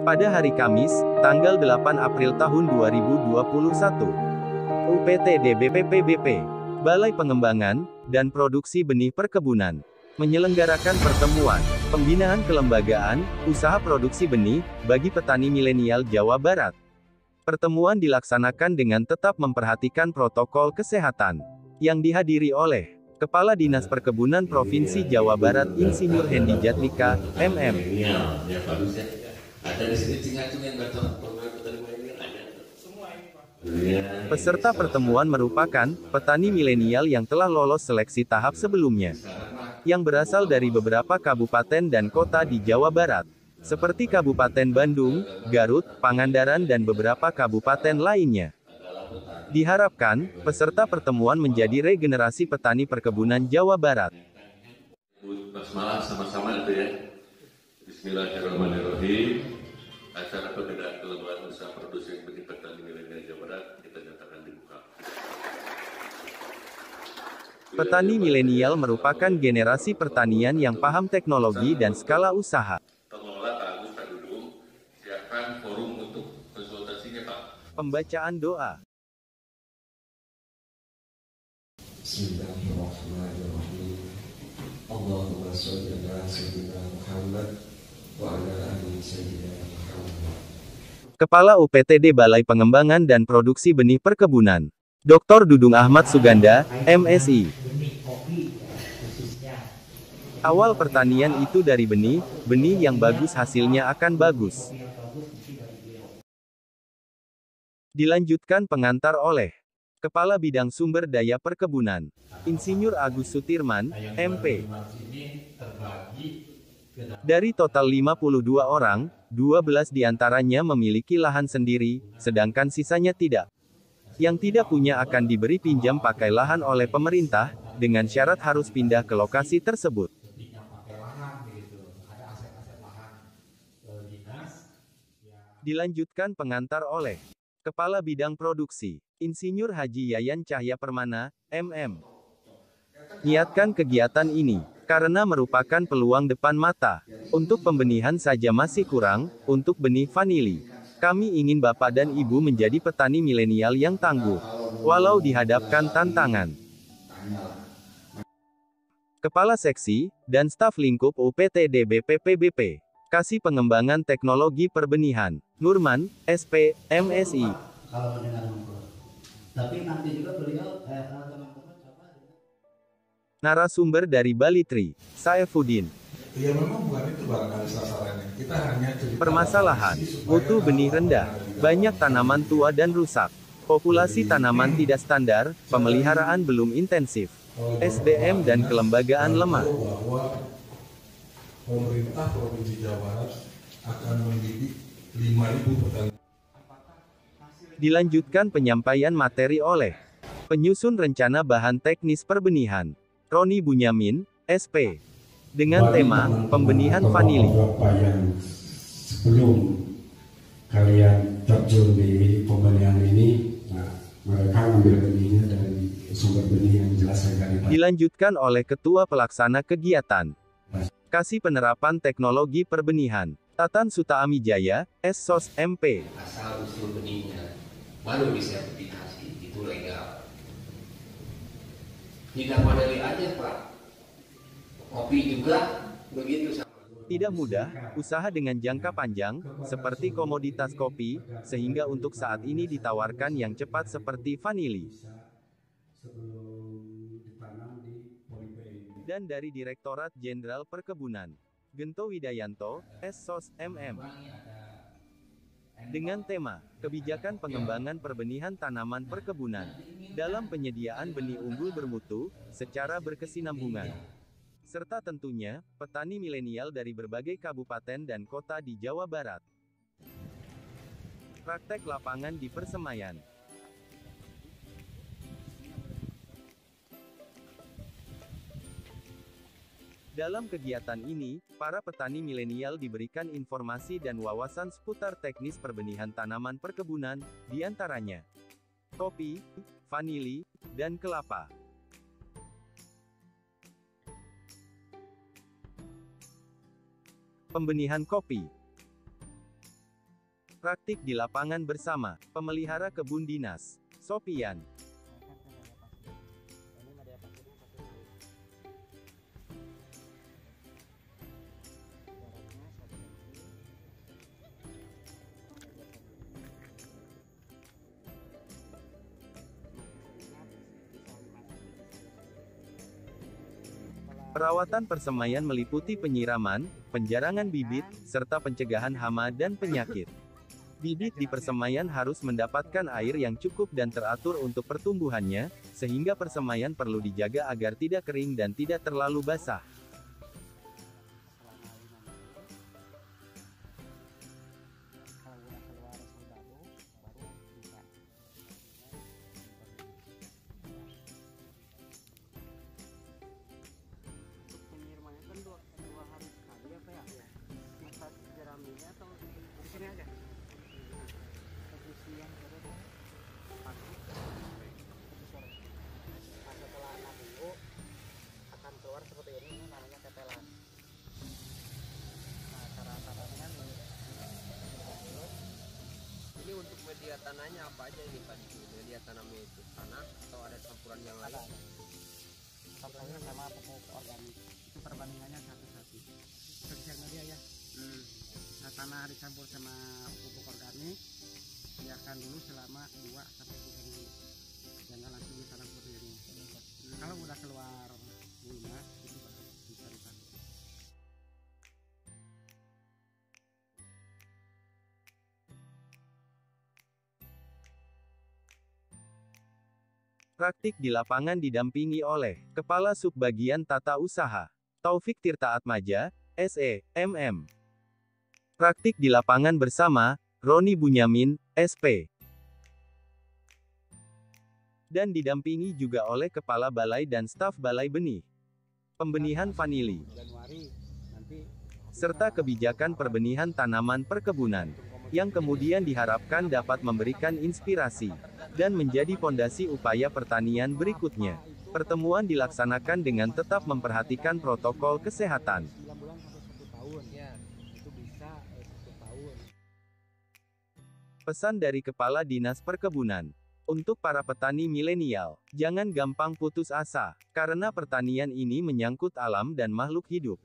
Pada hari Kamis, tanggal 8 April tahun 2021, UPTD BPPBP, Balai Pengembangan dan Produksi Benih Perkebunan, menyelenggarakan pertemuan pembinaan kelembagaan usaha produksi benih bagi petani milenial Jawa Barat. Pertemuan dilaksanakan dengan tetap memperhatikan protokol kesehatan, yang dihadiri oleh Kepala Dinas Perkebunan Provinsi Jawa Barat Insinyur Hendy Jatlika, MM. Ada di sini cingacung yang bertolak petani milenial ada. Peserta pertemuan merupakan petani milenial yang telah lolos seleksi tahap sebelumnya, yang berasal dari beberapa kabupaten dan kota di Jawa Barat, seperti Kabupaten Bandung, Garut, Pangandaran dan beberapa kabupaten lainnya. Diharapkan, peserta pertemuan menjadi regenerasi petani perkebunan Jawa Barat. Basmalah sama-sama itu ya. Bismillahirrahmanirrahim. Acara pembinaan kelembagaan usaha produksi benih petani milenial Jawa Barat kita nyatakan dibuka. Petani milenial merupakan generasi pertanian yang paham teknologi dan skala usaha. Pengelola Pak Agus Pak Dudung, siapkan forum untuk konsultasinya Pak. Pembacaan doa. Bismillahirrahmanirrahim. Allahumma sholli ala sayyidina Muhammad wa ala ali sayyidina Muhammad. Kepala UPTD Balai Pengembangan dan Produksi Benih Perkebunan, Dr. Dudung Ahmad Suganda, MSI. Awal pertanian itu dari benih, benih yang bagus hasilnya akan bagus. Dilanjutkan pengantar oleh Kepala Bidang Sumber Daya Perkebunan, Insinyur Agus Sutirman, MP. Dari total 52 orang, 12 diantaranya memiliki lahan sendiri, sedangkan sisanya tidak. Yang tidak punya akan diberi pinjam pakai lahan oleh pemerintah, dengan syarat harus pindah ke lokasi tersebut. Dilanjutkan pengantar oleh Kepala Bidang Produksi, Insinyur Haji Yayan Cahya Permana, MM. Niatkan kegiatan ini, karena merupakan peluang depan mata. Untuk pembenihan saja masih kurang, untuk benih vanili. Kami ingin Bapak dan Ibu menjadi petani milenial yang tangguh, walau dihadapkan tantangan. Kepala Seksi, dan Staf Lingkup UPTD BPPBP, Kasih Pengembangan Teknologi Perbenihan, Nurman, SP, MSI. Kalau mendengar mengkor. Tapi nanti juga beliau teman-teman Narasumber dari Balitri, Saefuddin. Ya memang bukan itu barangkali sasarannya. Kita hanya cerita Permasalahan, mutu benih rendah, banyak tanaman tua dan rusak. Populasi tanaman tidak standar, pemeliharaan belum intensif. SDM dan kelembagaan lemah. bahwa pemerintah Provinsi Jawa Barat akan mendidik 5.000 petani. Dilanjutkan penyampaian materi oleh Penyusun Rencana Bahan Teknis Perbenihan, Roni Bunyamin, SP. Dengan tema, Pembenihan Vanili. Beberapa yang sebelum kalian terjun di pembenihan ini, nah, mereka ambil benihnya dari sumber benih yang jelas dari Dilanjutkan oleh Ketua Pelaksana Kegiatan Kasih Penerapan Teknologi Perbenihan, Tatan Suta Amijaya, SSOS MP. Asal usul benihnya baru disertifikasi, itu legal. Tidak modeli aja Pak. Kopi juga begitu sama. Tidak mudah, usaha dengan jangka panjang, seperti komoditas kopi, sehingga untuk saat ini ditawarkan yang cepat seperti vanili. Dan dari Direktorat Jenderal Perkebunan, Gento Widayanto, SSOS MM. Dengan tema, Kebijakan Pengembangan Perbenihan Tanaman Perkebunan, dalam penyediaan benih unggul bermutu, secara berkesinambungan. Serta tentunya, petani milenial dari berbagai kabupaten dan kota di Jawa Barat. Praktek lapangan di Persemayan. Dalam kegiatan ini, para petani milenial diberikan informasi dan wawasan seputar teknis perbenihan tanaman perkebunan, diantaranya kopi, vanili, dan kelapa. Pembenihan kopi. Praktik di lapangan bersama pemelihara kebun dinas. Sopian. Perawatan persemaian meliputi penyiraman, penjarangan bibit, serta pencegahan hama dan penyakit. Bibit di persemaian harus mendapatkan air yang cukup dan teratur untuk pertumbuhannya, sehingga persemaian perlu dijaga agar tidak kering dan tidak terlalu basah. Ini untuk media tanahnya apa aja ini Pak? Media tanamnya itu tanah atau ada campuran yang lain? Contohnya sama pupuk organik. Itu perbandingannya 1:1. Kerjanya dia ya. Nah, tanah dicampur sama pupuk organik, biarkan dulu selama 2-3 minggu. Jangan langsung ditanam seperti ini. Kalau udah keluar bunga, itu baru bisa ditanam. Praktik di lapangan didampingi oleh Kepala Subbagian Tata Usaha Taufik Tirta Atmaja, SE, MM. Praktik di lapangan bersama Roni Bunyamin, SP. Dan didampingi juga oleh Kepala Balai dan staf Balai Benih, Pembenihan Vanili, serta kebijakan perbenihan tanaman perkebunan, yang kemudian diharapkan dapat memberikan inspirasi dan menjadi fondasi upaya pertanian berikutnya. Pertemuan dilaksanakan dengan tetap memperhatikan protokol kesehatan. Pesan dari Kepala Dinas Perkebunan. Untuk para petani milenial, jangan gampang putus asa, karena pertanian ini menyangkut alam dan makhluk hidup.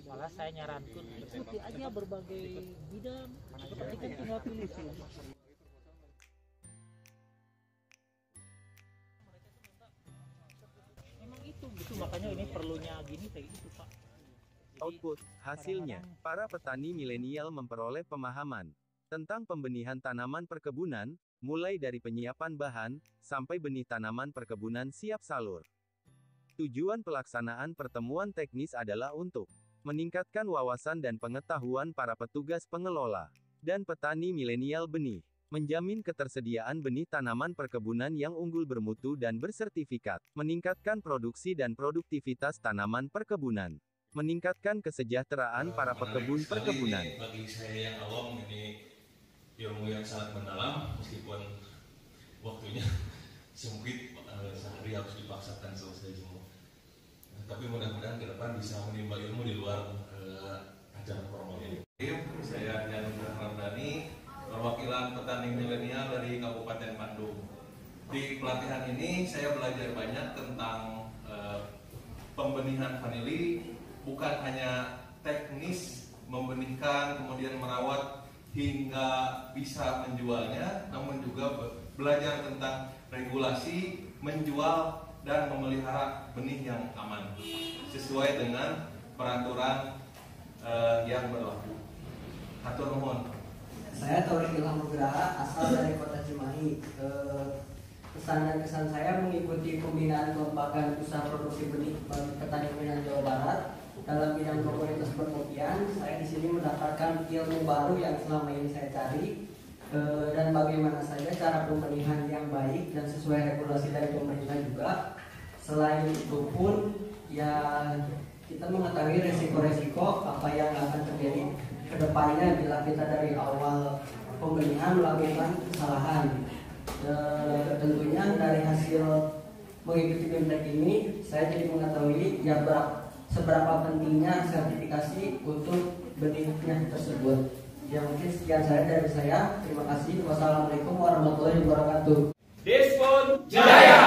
Malah saya nyarankan ikuti aja berbagai bidang, seperti kan tinggal pilih. Memang itu makanya ini perlunya gini kayak gitu Pak. Output, hasilnya, para petani milenial memperoleh pemahaman tentang pembenihan tanaman perkebunan, mulai dari penyiapan bahan, sampai benih tanaman perkebunan siap salur. Tujuan pelaksanaan pertemuan teknis adalah untuk meningkatkan wawasan dan pengetahuan para petugas pengelola dan petani milenial benih, menjamin ketersediaan benih tanaman perkebunan yang unggul bermutu dan bersertifikat, meningkatkan produksi dan produktivitas tanaman perkebunan, meningkatkan kesejahteraan para pekebun perkebunan. Bagi saya yang awam, ini ilmu yang sangat mendalam, meskipun waktunya sempit, sehari harus dipaksakan selesai semua. Tapi mudah-mudahan ke depan bisa menimba ilmu di luar acara formal ini. Saya Jan Ramdhani, perwakilan petani milenial dari Kabupaten Bandung. Di pelatihan ini saya belajar banyak tentang pembenihan vanili, bukan hanya teknis membenihkan, kemudian merawat hingga bisa menjualnya, namun juga belajar tentang regulasi menjual dan memelihara benih yang aman sesuai dengan peraturan yang berlaku. Hatur nuhun. Saya Taurik Ilham Nugraha, asal dari Kota Cimahi. Pesan dan kesan saya mengikuti pembinaan kelembagaan usaha produksi benih bagi petani Minang Jawa Barat dalam bidang komunitas perkopian. Saya di sini mendapatkan ilmu baru yang selama ini saya cari, dan bagaimana saja cara pembenihan yang baik dan sesuai regulasi dari pemerintah juga. Selain itu pun ya kita mengetahui resiko-resiko apa yang akan terjadi ke depannya bila kita dari awal pembenihan melakukan kesalahan. Tentunya dari hasil mengikuti BMTEK ini saya jadi mengetahui ya seberapa pentingnya sertifikasi untuk benihnya tersebut. Ya mungkin sekian dari saya. Terima kasih. Wassalamualaikum warahmatullahi wabarakatuh. Despon Jaya.